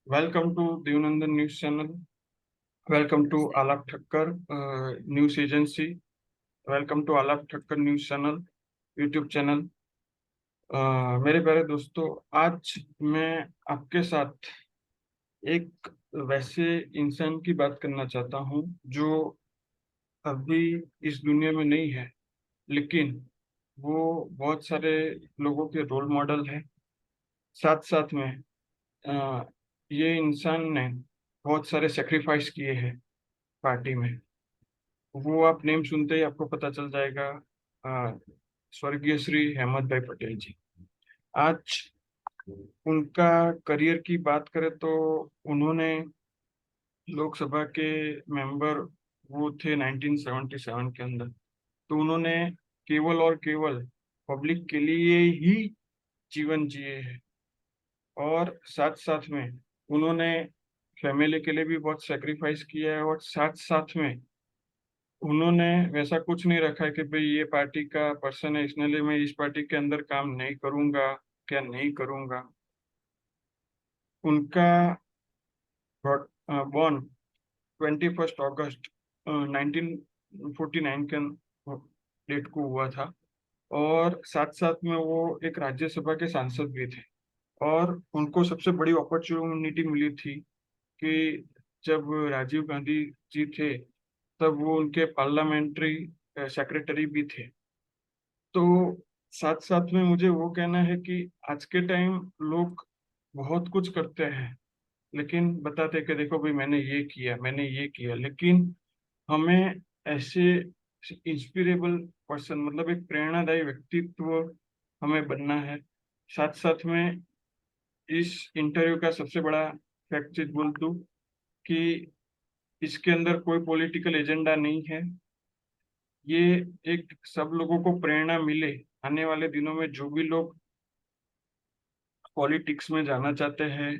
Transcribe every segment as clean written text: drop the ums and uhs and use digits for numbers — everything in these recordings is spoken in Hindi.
Welcome to Devnandan News Channel. Welcome to Alap Thakkar News Agency. Welcome to Alap Thakkar News Channel, YouTube channel. मेरे प्यारे दोस्तों, आज मैं आपके साथ एक वैसे इंसान की बात करना चाहता हूँ जो अभी इस दुनिया में नहीं है, लेकिन वो बहुत सारे लोगों के रोल मॉडल है। साथ साथ में अ, ये इंसान ने बहुत सारे सेक्रीफाइस किए हैं पार्टी में। वो आप नेम सुनते ही आपको पता चल जाएगा। अ, स्वर्गीय श्री अहमद भाई पटेल जी। आज उनका करियर की बात करें तो उन्होंने लोकसभा के मेंबर वो थे 1977 के अंदर। तो उन्होंने केवल और केवल पब्लिक के लिए ही जीवन जिए हैं, और साथ साथ में उन्होंने फैमिली के लिए भी बहुत सेक्रीफाइस किया है। और साथ साथ में उन्होंने वैसा कुछ नहीं रखा है कि भाई ये पार्टी का पर्सन है, इसने लिए मैं इस पार्टी के अंदर काम नहीं करूंगा, क्या नहीं करूंगा। उनका बॉर्न 21 अगस्त 1949 के डेट को हुआ था। और साथ साथ में वो एक राज्यसभा के सांसद भी थे। और उनको सबसे बड़ी अपॉर्चुनिटी मिली थी कि जब राजीव गांधी जी थे तब वो उनके पार्लियामेंट्री सेक्रेटरी भी थे। तो साथ साथ में मुझे वो कहना है कि आज के टाइम लोग बहुत कुछ करते हैं, लेकिन बताते कि देखो भाई मैंने ये किया, मैंने ये किया। लेकिन हमें ऐसे इंस्पिरेबल पर्सन, मतलब एक प्रेरणादायी व्यक्तित्व हमें बनना है। साथ साथ में इस इंटरव्यू का सबसे बड़ा फैक्ट चीज बोल दूं कि इसके अंदर कोई पॉलिटिकल एजेंडा नहीं है। ये एक सब लोगों को प्रेरणा मिले, आने वाले दिनों में जो भी लोग पॉलिटिक्स में जाना चाहते हैं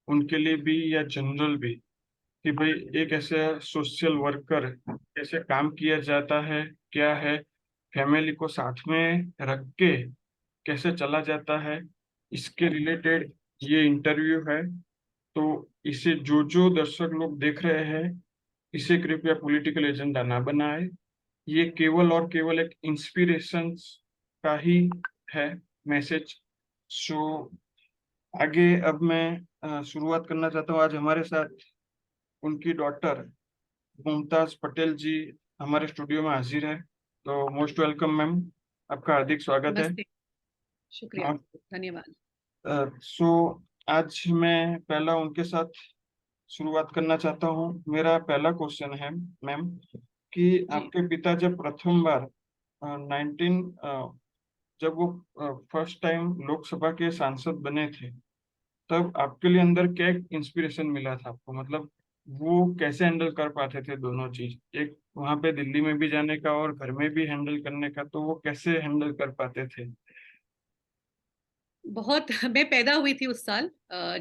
उनके लिए भी, या जनरल भी, कि भाई एक ऐसा सोशल वर्कर कैसे काम किया जाता है, क्या है, फैमिली को साथ में रख के कैसे चला जाता है, इसके रिलेटेड ये इंटरव्यू है। तो इसे जो जो दर्शक लोग देख रहे हैं, इसे कृपया पॉलिटिकल एजेंडा ना बनाए। ये केवल और केवल एक इंस्पिरेशन का ही है मैसेज। सो आगे अब मैं शुरुआत करना चाहता हूँ। आज हमारे साथ उनकी डॉटर मुमताज पटेल जी हमारे स्टूडियो में हाजिर है। तो मोस्ट वेलकम मैम, आपका हार्दिक स्वागत है। नमस्ते। शुक्रिया। धन्यवाद। सो आज मैं पहला उनके साथ शुरुआत करना चाहता हूँ। मेरा पहला क्वेश्चन है मैम कि जी। आपके पिता जब प्रथम बार 19 जब वो फर्स्ट टाइम लोकसभा के सांसद बने थे, तब आपके लिए अंदर क्या इंस्पिरेशन मिला था आपको, मतलब वो कैसे हैंडल कर पाते थे दोनों चीज, एक वहां पे दिल्ली में भी जाने का और घर में भी हैंडल करने का, तो वो कैसे हैंडल कर पाते थे? बहुत मैं पैदा हुई थी उस साल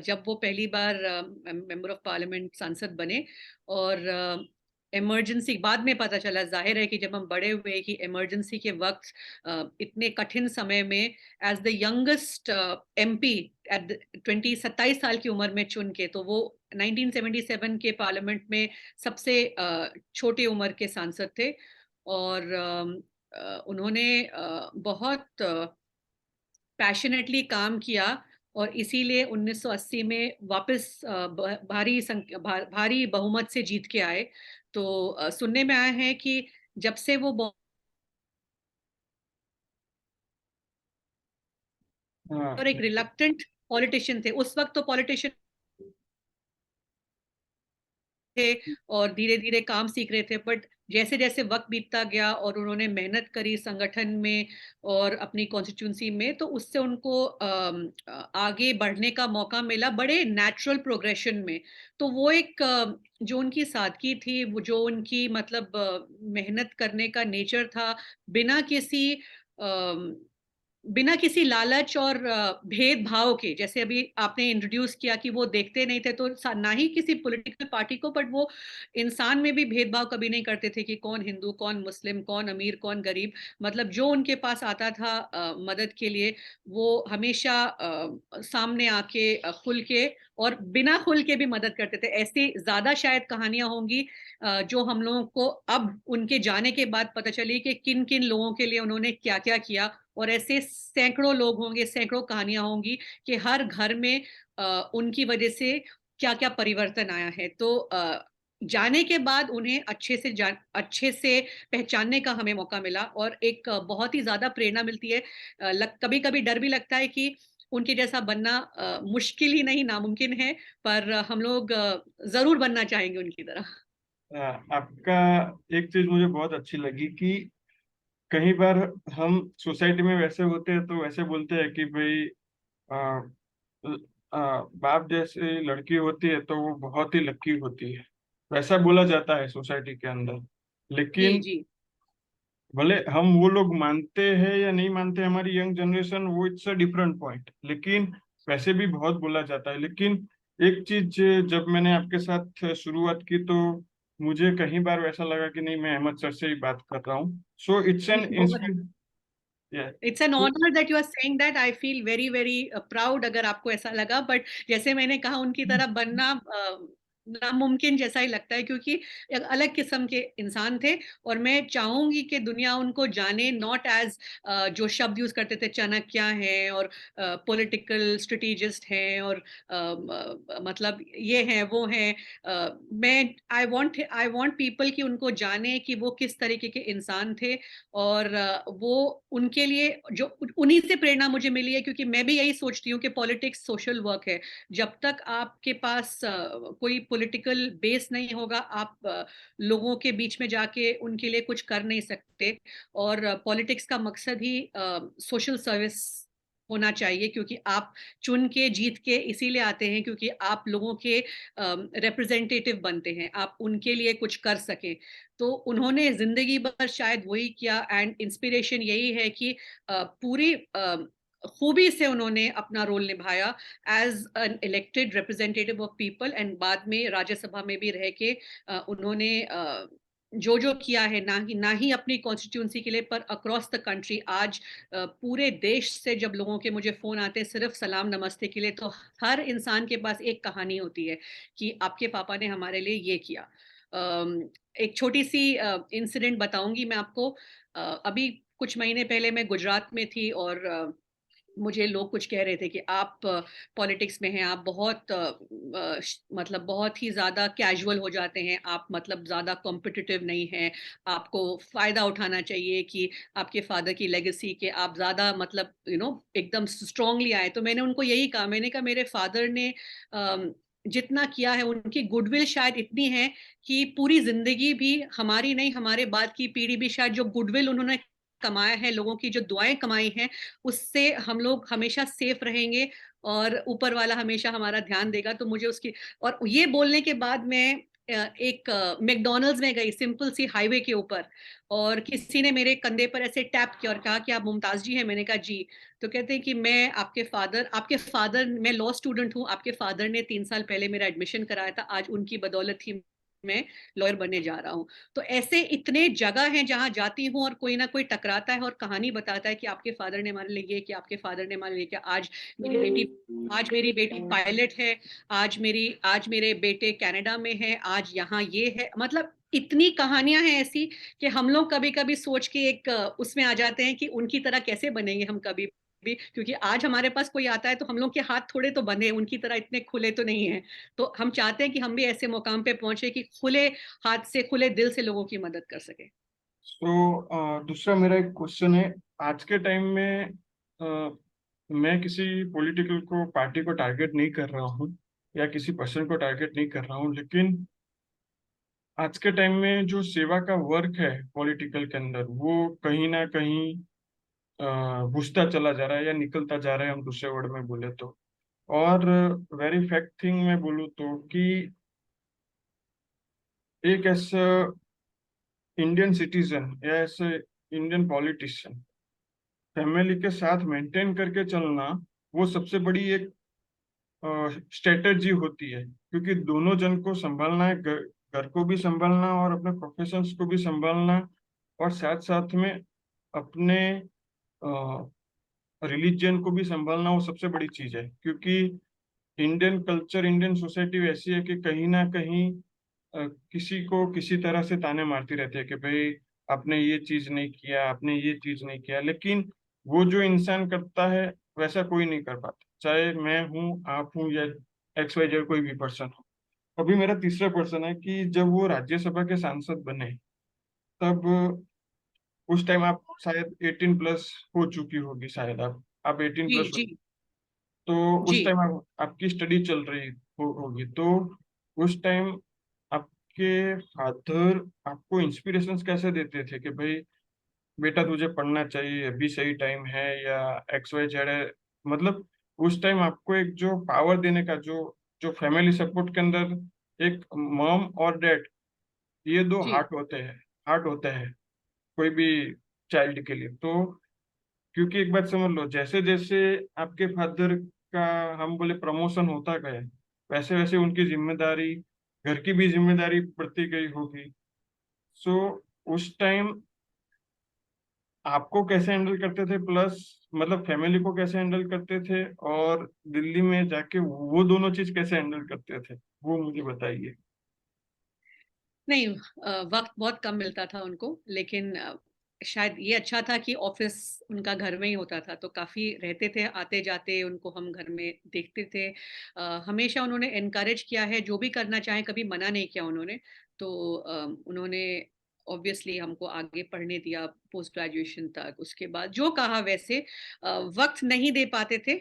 जब वो पहली बार मेंबर ऑफ पार्लियामेंट सांसद बने। और इमरजेंसी बाद में पता चला, जाहिर है कि जब हम बड़े हुए कि इमरजेंसी के वक्त इतने कठिन समय में as the youngest MP at 27 साल की उम्र में चुन के, तो वो 1977 के पार्लियामेंट में सबसे छोटे उम्र के सांसद थे। और उन्होंने बहुत पैशनेटली काम किया। और इसीलिए 1980 में वापस भारी बहुमत से जीत के आए। तो सुनने में आया है कि जब से वो हाँ। और एक रिलक्टेंट पॉलिटिशियन थे, उस वक्त तो पॉलिटिशियन थे और धीरे धीरे काम सीख रहे थे। बट जैसे जैसे वक्त बीतता गया और उन्होंने मेहनत करी संगठन में और अपनी कॉन्स्टिट्यूंसी में, तो उससे उनको आगे बढ़ने का मौका मिला बड़े नेचुरल प्रोग्रेशन में। तो वो एक जो उनकी सादगी थी, वो जो उनकी मतलब मेहनत करने का नेचर था, बिना किसी बिना किसी लालच और भेदभाव के, जैसे अभी आपने इंट्रोड्यूस किया कि वो देखते नहीं थे, तो ना ही किसी पॉलिटिकल पार्टी को, बट वो इंसान में भी भेदभाव कभी नहीं करते थे कि कौन हिंदू, कौन मुस्लिम, कौन अमीर, कौन गरीब। मतलब जो उनके पास आता था मदद के लिए, वो हमेशा सामने आके खुल के और बिना खुल के भी मदद करते थे। ऐसी ज्यादा शायद कहानियां होंगी जो हम लोगों को अब उनके जाने के बाद पता चली कि किन किन लोगों के लिए उन्होंने क्या क्या किया। और ऐसे सैकड़ों लोग होंगे, सैकड़ों कहानियां होंगी कि हर घर में उनकी वजह से क्या क्या परिवर्तन आया है। तो जाने के बाद उन्हें अच्छे से पहचानने का हमें मौका मिला, और एक बहुत ही ज्यादा प्रेरणा मिलती है। कभी कभी डर भी लगता है कि उनके जैसा बनना मुश्किल ही नहीं, नामुमकिन है, पर हम लोग जरूर बनना चाहेंगे उनकी तरह। आपका एक चीज मुझे बहुत अच्छी लगी कि कई बार हम सोसाइटी में वैसे होते हैं तो वैसे बोलते हैं कि भाई आ, बाप जैसी लड़की होती है तो वो बहुत ही लकी होती है, वैसा बोला जाता है सोसाइटी के अंदर। जी लेकिन जी। भले हम वो लोग मानते हैं या नहीं मानते, हमारी यंग जनरेशन, वो इट्स अ डिफरेंट पॉइंट, लेकिन वैसे भी बहुत बोला जाता है। लेकिन एक चीज, जब मैंने आपके साथ शुरुआत की तो मुझे कई बार वैसा लगा कि नहीं, मैं अहमद सर से ही बात कर रहा हूँ। सो इट्स एन बहुत। Inspiration. It's an honour that you are saying that. I feel very very proud अगर आपको ऐसा लगा, बट जैसे मैंने कहा, उनकी तरह बनना नामुमकिन जैसा ही लगता है, क्योंकि एक अलग किस्म के इंसान थे। और मैं चाहूंगी कि दुनिया उनको जाने, नॉट एज जो शब्द यूज करते थे, चाणक्य हैं और पॉलिटिकल स्ट्रेटेजिस्ट हैं और मतलब ये हैं वो हैं। मैं आई वांट पीपल कि उनको जाने कि वो किस तरीके के इंसान थे। और वो उनके लिए जो उन्हीं से प्रेरणा मुझे मिली है, क्योंकि मैं भी यही सोचती हूँ कि पॉलिटिक्स सोशल वर्क है। जब तक आपके पास कोई पॉलिटिकल बेस नहीं होगा, आप लोगों के बीच में जाके उनके लिए कुछ कर नहीं सकते। और पॉलिटिक्स का मकसद ही सोशल सर्विस होना चाहिए, क्योंकि आप चुन के जीत के इसीलिए आते हैं क्योंकि आप लोगों के रिप्रेजेंटेटिव बनते हैं, आप उनके लिए कुछ कर सकें। तो उन्होंने जिंदगी भर शायद वही किया, एंड इंस्पिरेशन यही है कि पूरी खूबी से उन्होंने अपना रोल निभाया as an elected representative of people, and बाद में राज्यसभा में भी रह के उन्होंने जो जो किया है, ना ही अपनी कॉन्स्टिट्यूंसी के लिए, पर अक्रॉस द कंट्री। आज पूरे देश से जब लोगों के मुझे फोन आते हैं सिर्फ सलाम नमस्ते के लिए, तो हर इंसान के पास एक कहानी होती है कि आपके पापा ने हमारे लिए ये किया। एक छोटी सी इंसिडेंट बताऊंगी मैं आपको। अभी कुछ महीने पहले मैं गुजरात में थी, और मुझे लोग कुछ कह रहे थे कि आप पॉलिटिक्स में हैं, आप बहुत मतलब बहुत ही ज्यादा कैजुअल हो जाते हैं, आप मतलब ज्यादा कॉम्पिटिटिव नहीं हैं, आपको फायदा उठाना चाहिए कि आपके फादर की लेगेसी के आप ज्यादा मतलब एकदम स्ट्रांगली आए। तो मैंने उनको यही कहा, मैंने कहा मेरे फादर ने जितना किया है, उनकी गुडविल शायद इतनी है कि पूरी जिंदगी भी हमारी नहीं, हमारे बाद की पीढ़ी भी शायद जो गुडविल उन्होंने कमाया है, लोगों की जो दुआएं कमाई हैं, उससे हम लोग हमेशा सेफ रहेंगे और ऊपर वाला हमेशा हमारा ध्यान देगा। तो मुझे उसकी, और ये बोलने के बाद मैं एक मैकडॉनल्ड्स में गई, सिंपल सी हाईवे के ऊपर, और किसी ने मेरे कंधे पर ऐसे टैप किया और कहा कि आप मुमताज जी हैं। मैंने कहा जी। तो कहते हैं कि मैं आपके फादर मैं लॉ स्टूडेंट हूँ, आपके फादर ने 3 साल पहले मेरा एडमिशन कराया था, आज उनकी बदौलत ही मैं लॉयर बनने जा रहा हूँ। तो ऐसे इतने जगह हैं जहां जाती हूँ और कोई ना कोई टकराता है और कहानी बताता है कि आपके फादर ने हमारे लिए ये किया, आपके फादर ने हमारे लिए किया। आज मेरी बेटी पायलट है, आज मेरे बेटे कनाडा में है, आज यहाँ ये है। मतलब इतनी कहानियां हैं ऐसी कि हम लोग कभी कभी सोच के एक उसमें आ जाते हैं कि उनकी तरह कैसे बनेंगे हम कभी भी, क्योंकि आज हमारे पास कोई आता है तो हम लोग के हाथ थोड़े तो बंधे हैं, उनकी तरह इतने खुले तो नहीं है। तो हम चाहते हैं कि हम भी ऐसे मुकाम पे पहुंचे कि खुले हाथ से, खुले दिल से लोगों की मदद कर सके। दूसरा मेरा एक क्वेश्चन है। आज के टाइम में मैं किसी पॉलिटिकल को, पार्टी को टारगेट नहीं कर रहा हूँ या किसी पर्सन को टारगेट नहीं कर रहा हूँ, लेकिन आज के टाइम में जो सेवा का वर्क है पॉलिटिकल के अंदर, वो कहीं ना कहीं घुसता चला जा रहा है या निकलता जा रहा है, हम दूसरे वर्ड में बोले तो। और वेरी फैक्ट थिंग मैं बोलूँ तो कि एक ऐसा इंडियन सिटीजन या ऐसे इंडियन पॉलिटिशियन फैमिली के साथ मेंटेन करके चलना, वो सबसे बड़ी एक स्ट्रेटेजी होती है, क्योंकि दोनों जन को संभालना है, घर को भी संभालना और अपने प्रोफेशंस को भी संभालना, और साथ साथ में अपने रिलीजन को भी संभालना, वो सबसे बड़ी चीज है। क्योंकि इंडियन कल्चर, इंडियन सोसाइटी ऐसी है कि कहीं ना कहीं किसी को किसी तरह से ताने मारती रहती है कि भाई आपने ये चीज नहीं किया, आपने ये चीज नहीं किया, लेकिन वो जो इंसान करता है वैसा कोई नहीं कर पाता, चाहे मैं हूँ, आप हूँ, या एक्स वाई जेड कोई भी पर्सन हो। अभी मेरा तीसरा पर्सन है कि जब वो राज्यसभा के सांसद बने, तब उस टाइम आप शायद 18+ हो चुकी होगी, शायद आप 18+ जी, हो। जी, तो जी, उस टाइम आपकी स्टडी चल रही होगी, तो उस टाइम आपके फादर आपको इंस्पिरेशंस कैसे देते थे कि भाई बेटा तुझे पढ़ना चाहिए, अभी सही टाइम है, या एक्स वाई जेड है। मतलब उस टाइम आपको एक जो पावर देने का, जो जो फैमिली सपोर्ट के अंदर एक मॉम और डैड, ये दो जी। हार्ट होते हैं, हार्ट होते हैं कोई भी चाइल्ड के लिए। तो क्योंकि एक बात समझ लो, जैसे जैसे आपके फादर का हम बोले प्रमोशन होता गया, वैसे वैसे उनकी जिम्मेदारी, घर की भी जिम्मेदारी बढ़ती गई होगी। सो उस टाइम आपको कैसे हैंडल करते थे, प्लस मतलब फैमिली को कैसे हैंडल करते थे, और दिल्ली में जाके वो दोनों चीज कैसे हैंडल करते थे, वो मुझे बताइए। नहीं, वक्त बहुत कम मिलता था उनको, लेकिन शायद ये अच्छा था कि ऑफिस उनका घर में ही होता था, तो काफी रहते थे आते जाते, उनको हम घर में देखते थे। हमेशा उन्होंने एनकरेज किया है, जो भी करना चाहे कभी मना नहीं किया उन्होंने। तो उन्होंने ऑब्वियसली हमको आगे पढ़ने दिया पोस्ट ग्रेजुएशन तक। उसके बाद जो कहा वैसे वक्त नहीं दे पाते थे।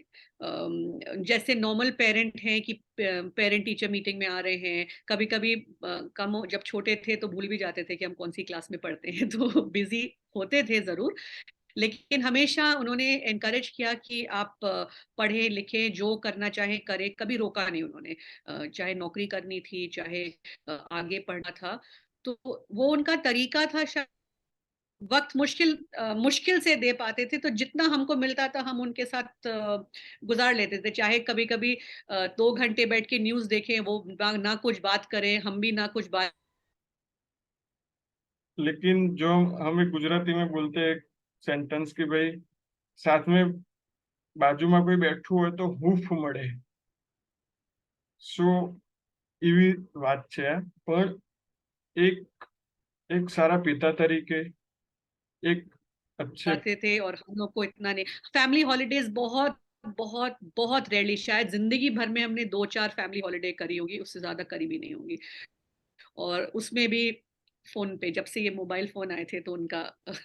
जैसे नॉर्मल पेरेंट हैं कि पेरेंट टीचर मीटिंग में आ रहे हैं, कभी कभी जब छोटे थे तो भूल भी जाते थे कि हम कौन सी क्लास में पढ़ते हैं तो बिजी होते थे जरूर। लेकिन हमेशा उन्होंने एनकरेज किया कि आप पढ़े लिखे, जो करना चाहे करें, कभी रोका नहीं उन्होंने। चाहे नौकरी करनी थी, चाहे आगे पढ़ना था, तो वो उनका तरीका था। शायद वक्त मुश्किल से दे पाते थे, तो जितना हमको मिलता था हम उनके साथ गुजार लेते थे। चाहे कभी कभी 2 घंटे बैठ के न्यूज देखें, वो ना कुछ बात करें, हम भी ना कुछ बात। लेकिन जो हमें गुजराती में बोलते हैं सेंटेंस कि भाई साथ में बाजू में कोई बैठू હોય तो હૂફ મળે। સો એવી વાત છે, પણ એક એક સારા પિતા તરીકે, એક अच्छे, जाते थे और हम लोग को इतना नहीं। फैमिली हॉलीडेज बहुत बहुत बहुत रेयरली, शायद जिंदगी भर में हमने 2-4 फैमिली हॉलीडे करी होगी, उससे ज्यादा करी भी नहीं होंगी। और उसमें भी फोन पे, जब से ये मोबाइल फोन आए थे तो उनका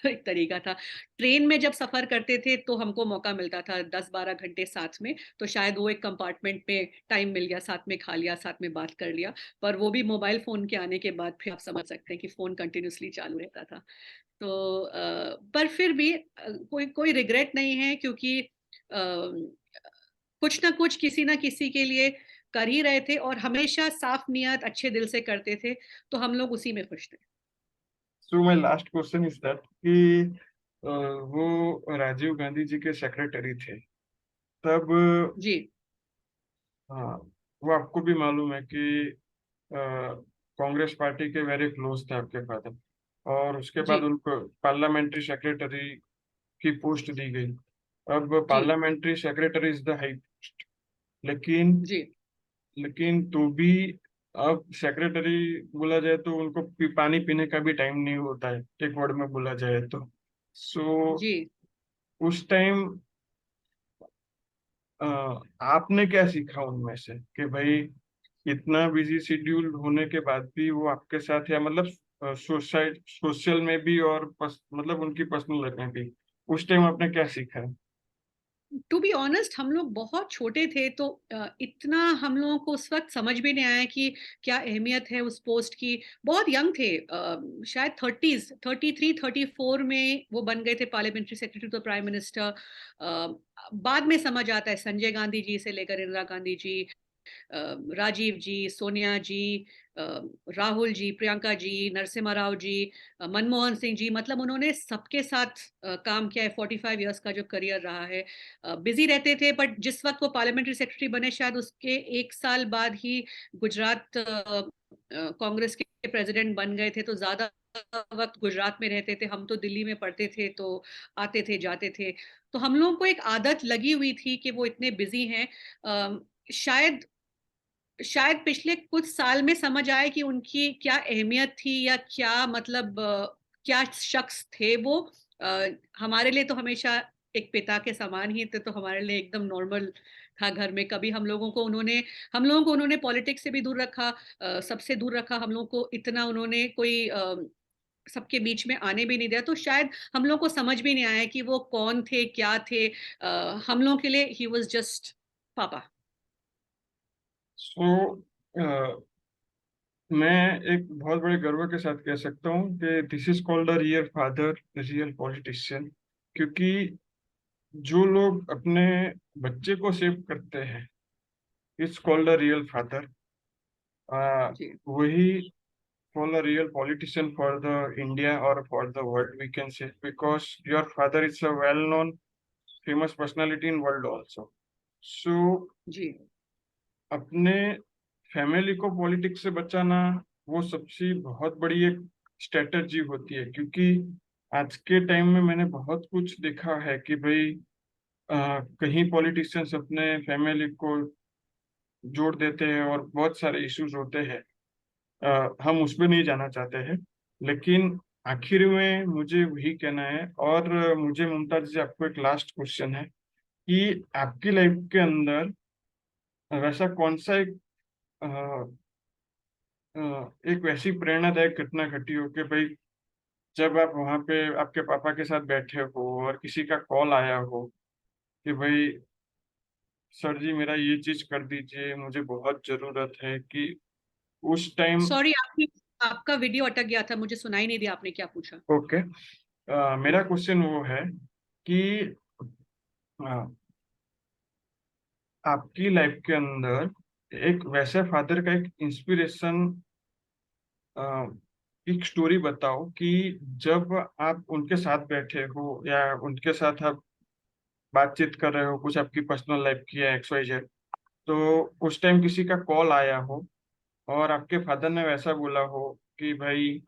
एक तरीका था। ट्रेन में जब सफर करते थे तो हमको मौका मिलता था 10-12 घंटे साथ में, तो शायद वो एक कंपार्टमेंट में टाइम मिल गया, साथ में खा लिया, साथ में बात कर लिया। पर वो भी मोबाइल फोन के आने के बाद फिर आप समझ सकते हैं कि फोन कंटिन्यूसली चालू रहता था। तो पर फिर भी कोई कोई रिग्रेट नहीं है, क्योंकि कुछ ना कुछ किसी ना किसी के लिए कर ही रहे थे, और हमेशा साफ नियत अच्छे दिल से करते थे, तो हम लोग उसी में खुश थे। So my last question is that कि वो राजीव गांधी जी के सेक्रेटरी थे तब। जी, हाँ, वो आपको भी मालूम है कि कांग्रेस पार्टी के वेरी क्लोज थे आपके फादर, और उसके जी, बाद उनको पार्लियामेंट्री सेक्रेटरी की पोस्ट दी गई। अब जी, parliamentary secretary is the high post, लेकिन जी, लेकिन तो भी अब सेक्रेटरी बोला जाए तो उनको पानी पीने का भी टाइम नहीं होता है, एक वर्ड में बोला जाए तो। सो जी। उस टाइम आपने क्या सीखा उनमें से कि भाई इतना बिजी शेड्यूल होने के बाद भी वो आपके साथ, या मतलब सोशल में भी और मतलब उनकी पर्सनल लाइफ में भी, उस टाइम आपने क्या सीखा है? टू बी ऑनेस्ट, हम लोग बहुत छोटे थे, तो इतना हम लोगों को उस वक्त समझ भी नहीं आया कि क्या अहमियत है उस पोस्ट की। बहुत यंग थे, शायद 30s, 33-34 में वो बन गए थे पार्लियामेंट्री सेक्रेटरी तो प्राइम मिनिस्टर। बाद में समझ आता है, संजय गांधी जी से लेकर इंदिरा गांधी जी, राजीव जी, सोनिया जी, राहुल जी, प्रियंका जी, नरसिम्हा राव जी, मनमोहन सिंह जी, मतलब उन्होंने सबके साथ काम किया है। 45 इयर्स का जो करियर रहा है, बिजी रहते थे, बट जिस वक्त वो पार्लियामेंट्री सेक्रेटरी बने शायद उसके 1 साल बाद ही गुजरात कांग्रेस के प्रेसिडेंट बन गए थे, तो ज्यादा वक्त गुजरात में रहते थे। हम तो दिल्ली में पढ़ते थे, तो आते थे जाते थे, तो हम लोगों को एक आदत लगी हुई थी कि वो इतने बिजी हैं। शायद शायद पिछले कुछ साल में समझ आए कि उनकी क्या अहमियत थी, या क्या मतलब क्या शख्स थे वो। हमारे लिए तो हमेशा एक पिता के समान ही थे, तो हमारे लिए एकदम नॉर्मल था घर में। कभी हम लोगों को उन्होंने पॉलिटिक्स से भी दूर रखा, सबसे दूर रखा। हम लोगों को इतना उन्होंने कोई सबके बीच में आने भी नहीं दिया, तो शायद हम लोग को समझ भी नहीं आया कि वो कौन थे, क्या थे। हम लोगों के लिए ही वॉज जस्ट पापा। सो मैं एक बहुत बड़े गर्व के साथ कह सकता हूँ कि this is called a real father, real politician. क्योंकि जो लोग अपने बच्चे को सेव करते हैं, it's called a real father. जी वही called a real politician for the India और for the world, we can say, because your father is a well known famous personality in world also. So जी अपने फैमिली को पॉलिटिक्स से बचाना, वो सबसे बहुत बड़ी एक स्ट्रेटजी होती है। क्योंकि आज के टाइम में मैंने बहुत कुछ देखा है कि भाई कहीं पॉलिटिशियंस अपने फैमिली को जोड़ देते हैं और बहुत सारे इश्यूज होते हैं। हम उसमें नहीं जाना चाहते हैं, लेकिन आखिर में मुझे वही कहना है। और मुझे मुमताज जी, आपको एक लास्ट क्वेश्चन है कि आपकी लाइफ के अंदर वैसा कौन सा अ, एक वैसी प्रेरणादायक घटना घटी हो कि भाई जब आप वहां पे आपके पापा के साथ बैठे हो और किसी का कॉल आया हो कि भाई सर जी मेरा ये चीज कर दीजिए, मुझे बहुत जरूरत है, कि उस टाइम। सॉरी, आपकी आपका वीडियो अटक गया था, मुझे सुनाई नहीं दिया आपने क्या पूछा। ओके, मेरा क्वेश्चन वो है कि अ, आपकी लाइफ के अंदर एक वैसे फादर का एक इंस्पिरेशन, एक स्टोरी बताओ कि जब आप उनके साथ बैठे हो या उनके साथ आप बातचीत कर रहे हो, कुछ आपकी पर्सनल लाइफ की है एक्स वाई जेड, तो उस टाइम किसी का कॉल आया हो और आपके फादर ने वैसा बोला हो कि भाई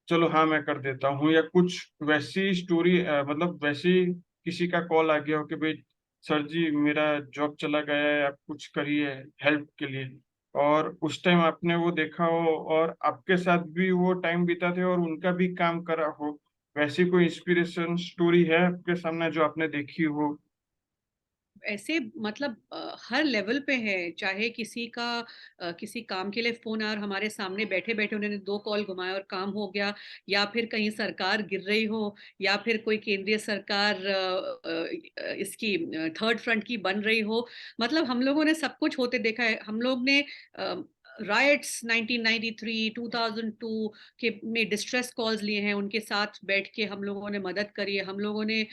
चलो हाँ मैं कर देता हूँ, या कुछ वैसी स्टोरी, मतलब वैसी किसी का कॉल आ गया हो कि भाई सर जी मेरा जॉब चला गया है, आप कुछ करिए हेल्प के लिए, और उस टाइम आपने वो देखा हो और आपके साथ भी वो टाइम बिताते हो और उनका भी काम करा हो, वैसी कोई इंस्पिरेशन स्टोरी है आपके सामने जो आपने देखी हो? ऐसे मतलब हर लेवल पे है। चाहे किसी का किसी काम के लिए फोन आया और हमारे सामने बैठे बैठे उन्होंने 2 कॉल घुमाया और काम हो गया, या फिर कहीं सरकार गिर रही हो, या फिर कोई केंद्रीय सरकार इसकी थर्ड फ्रंट की बन रही हो। मतलब हम लोगों ने सब कुछ होते देखा है। हम लोग ने राइट्स 1993 2002 के में डिस्ट्रेस कॉल्स लिए हैं, उनके साथ बैठ के हम लोगों ने मदद करी है। हम लोगों ने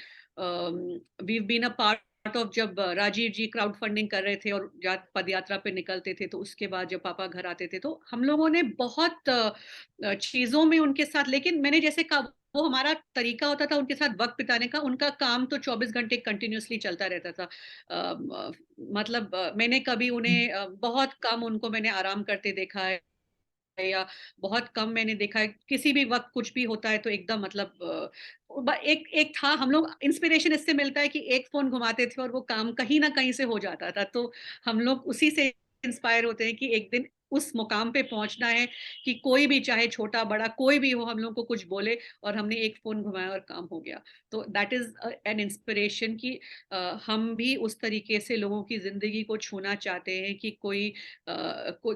we been a part of, जब राजीव जी क्राउड फंडिंग कर रहे थे और पद यात्रा पे निकलते थे, तो उसके बाद जब पापा घर आते थे, तो हम लोगों ने बहुत चीजों में उनके साथ। लेकिन मैंने जैसे कहा, वो हमारा तरीका होता था उनके साथ वक्त बिताने का। उनका काम तो 24 घंटे कंटिन्यूअसली चलता रहता था। मतलब मैंने कभी उन्हें बहुत कम उनको मैंने आराम करते देखा है, या बहुत कम मैंने देखा है किसी भी वक्त कुछ भी होता है तो एकदम मतलब एक एक था। हम लोग इंस्पिरेशन इससे मिलता है कि एक फोन घुमाते थे और वो काम कहीं ना कहीं से हो जाता था, तो हम लोग उसी से इंस्पायर होते हैं कि एक दिन उस मुकाम पे पहुंचना है कि कोई भी, चाहे छोटा बड़ा कोई भी हो, हम लोग को कुछ बोले और हमने एक फोन घुमाया और काम हो गया। तो दैट इज एन इंस्पिरेशन कि हम भी उस तरीके से लोगों की जिंदगी को छूना चाहते हैं कि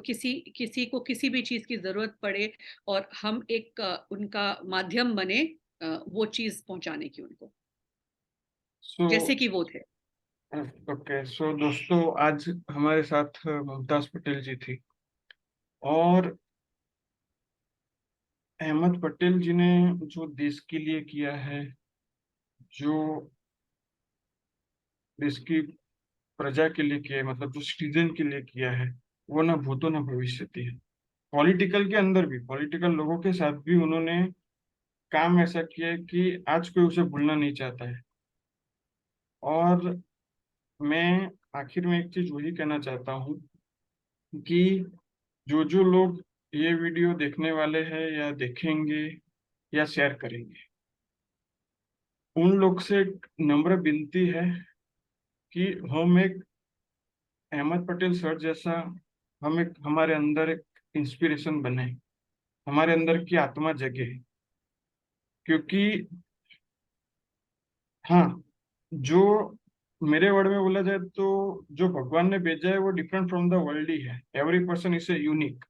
किसी किसी को किसी भी चीज की जरूरत पड़े और हम एक उनका माध्यम बने वो चीज पहुंचाने की उनको, सो जैसे कि वो थे। ओके, सो दोस्तों आज हमारे साथ मुमताज पटेल जी थी। और अहमद पटेल जी ने जो देश के लिए किया है, जो देश की प्रजा के लिए किया है, मतलब जो सिटीजन के लिए किया है, वो ना भूतो ना भविष्यति है। पॉलिटिकल के अंदर भी, पॉलिटिकल लोगों के साथ भी उन्होंने काम ऐसा किया है कि आज कोई उसे भूलना नहीं चाहता है। और मैं आखिर में एक चीज वही कहना चाहता हूँ कि जो लोग ये वीडियो देखने वाले हैं या देखेंगे या शेयर करेंगे, उन लोग से एक नम्र विनती है कि हम एक अहमद पटेल सर जैसा, हम एक, हमारे अंदर एक इंस्पिरेशन बने, हमारे अंदर की आत्मा जगे। क्योंकि हाँ, जो मेरे वर्ड में बोला जाए तो जो भगवान ने भेजा है वो डिफरेंट फ्रॉम द वर्ल्ड ही है। Every person is a unique,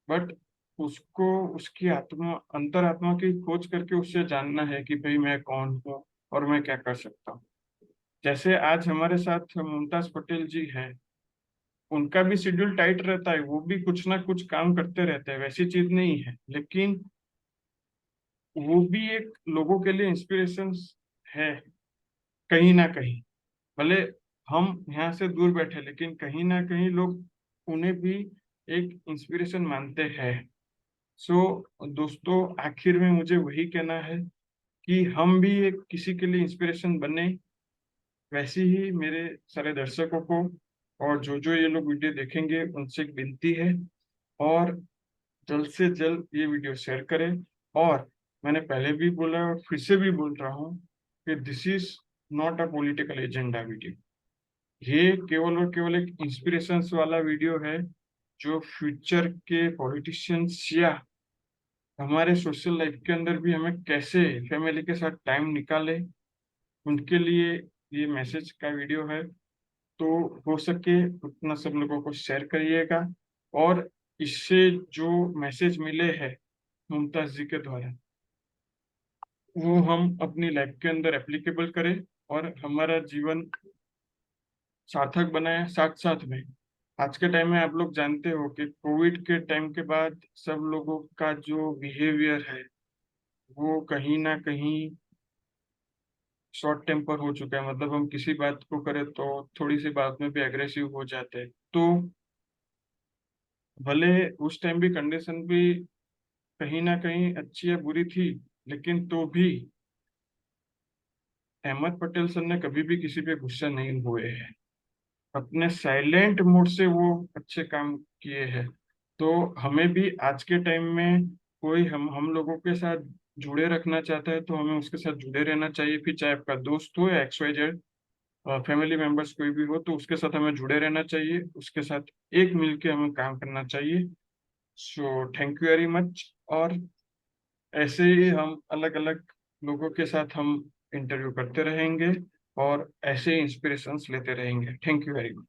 but उसको उसकी आत्मा, अंतरात्मा की खोज करके उससे जानना है कि भाई मैं कौन हूँ और मैं क्या कर सकता हूँ। जैसे आज हमारे साथ मुमताज पटेल जी हैं, उनका भी शेड्यूल टाइट रहता है, वो भी कुछ ना कुछ काम करते रहते हैं, वैसी चीज नहीं है, लेकिन वो भी एक लोगों के लिए इंस्पिरेशन है कहीं ना कहीं। भले हम यहाँ से दूर बैठे, लेकिन कहीं ना कहीं लोग उन्हें भी एक इंस्पिरेशन मानते हैं। सो दोस्तों, आखिर में मुझे वही कहना है कि हम भी एक किसी के लिए इंस्पिरेशन बने। वैसे ही मेरे सारे दर्शकों को और जो ये लोग वीडियो देखेंगे उनसे एक विनती है, और जल्द से जल्द ये वीडियो शेयर करें। और मैंने पहले भी बोला और फिर से भी बोल रहा हूँ कि this is not a political agenda video. ये केवल और केवल एक इंस्पिरेशन वाला वीडियो है, जो फ्यूचर के पॉलिटिशियंस या हमारे सोशल लाइफ के अंदर भी हमें कैसे फैमिली के साथ टाइम निकाले, उनके लिए ये मैसेज का वीडियो है। तो हो सके उतना सब लोगों को शेयर करिएगा, और इससे जो मैसेज मिले हैं मुमताज जी के द्वारा, वो हम अपनी लाइफ के अंदर एप्लीकेबल करें और हमारा जीवन सार्थक बनाए। साथ साथ में आज के टाइम में आप लोग जानते हो कि कोविड के टाइम के बाद सब लोगों का जो बिहेवियर है वो कहीं ना कहीं शॉर्ट टेम्पर हो चुका है। मतलब हम किसी बात को करें तो थोड़ी सी बात में भी एग्रेसिव हो जाते हैं। तो भले उस टाइम भी कंडीशन भी कहीं ना कहीं अच्छी या बुरी थी, लेकिन तो भी अहमद पटेल सर ने कभी भी किसी पे गुस्सा नहीं हुए हैं। अपने साइलेंट मोड से वो अच्छे काम किए हैं। तो हमें भी आज के टाइम में कोई हम लोगों के साथ जुड़े रखना चाहता है तो हमें उसके साथ जुड़े रहना चाहिए। फिर चाहे आपका दोस्त हो या XYZ फैमिली मेंबर्स कोई भी हो, तो उसके साथ हमें जुड़े रहना चाहिए, उसके साथ एक मिलके हमें काम करना चाहिए। So thank you very much. और ऐसे ही हम अलग अलग लोगों के साथ हम इंटरव्यू करते रहेंगे और ऐसे इंस्पिरेशंस लेते रहेंगे। Thank you very much.